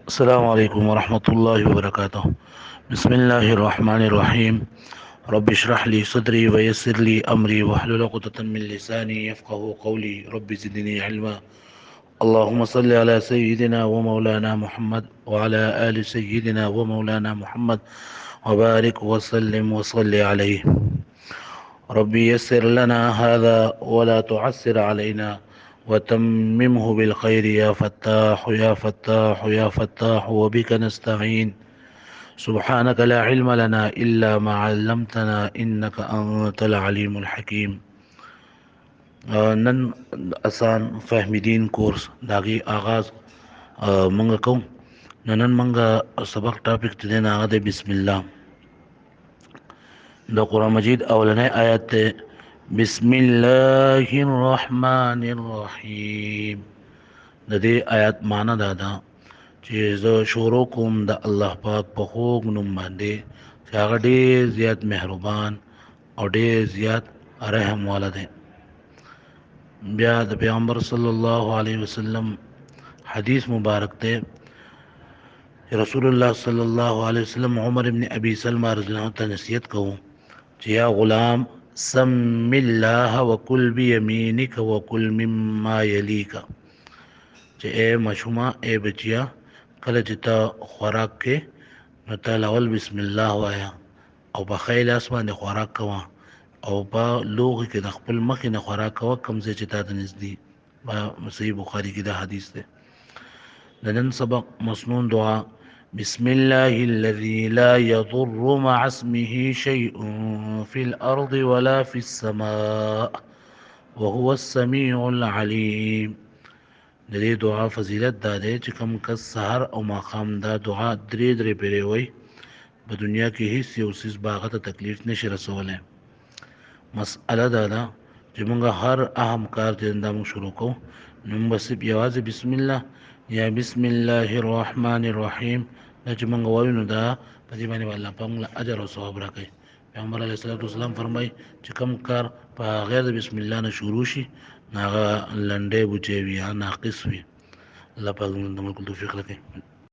السلام عليكم ورحمة الله وبركاته. بسم الله الرحمن الرحيم. رب اشرح لي صدري ويسر لي أمري واحلل عقدة من لساني يفقه قولي. رب زدني علما. اللهم صل على سيدنا ومولانا محمد وعلى آل سيدنا ومولانا محمد وبارك وسلم وصل عليه. ربي يسر لنا هذا ولا تعسر علينا وتممه بالخير يا فتاح يا فتاح يا فتاح وبك نستعين. سبحانك لا علم لنا إلا ما علمتنا إنك أنت العليم الحكيم. نن آسان فهم دین کورس داغي آغاز منګه کوم. نن منګه سبق ټاپک ته نه غده بسم الله. د قرآن مجید اولنې آیت ته بسم الله الرحمن الرحیم. د دې آیت معنی دا ده چې زه شروع کوم د الله پاک په خوږ نوم باندې چې هغه ډېر زیات مهربان او ډېر زیات رحم والا دی. بیا د پیغمبر صلی الله علیه وسلم حدیث مبارک ته رسول الله صلی الله علیه وسلم عمر ابن ابي سلمہ رضی الله عنه نصیحت کوو چې یا غلام سم الله وکل بیمینک وکل مما یلیک، چې اے مشوما اے بچیا کله چې ته خوراک کې نو ته لول بسم الله وایا او په خیل اسمان خوراک کوه او په لوغه کې د خپل مخ نه خوراک کوه کوم ځای چې تا ته نږدې. صحیح بخاری کې دا حدیث ده. د نن سبق مسنون دعا بسم الله الذي لا يضر مع اسمه شيء في الأرض ولا في السماء وهو السميع العليم. د دې دعا فضیلت دا دی چې کوم کس سحر او ماښام دا دعا درې پیرې وای په دنیا کې هیڅ یو څیز باغه ته تکلیف نشي رسولی. مسئله دا ده چې موږ هر اهم کار چې دا موږ شروع کوو نو موږ صرف یوازې بسم الله یا بسم الله الرحمن الرحیم دا چې موږ وایو نو دا په دې باندې الله پاک موږ اجر او ثواب راکوي. پیغمبر علیه الصلاۃ والسلام فرمایي چې کوم کار په غیر د بسم الله نه شروع شي نو هغه لنډی بوچی وي یا ناقص وي. الله پاک موږ ته توفیق راکړي.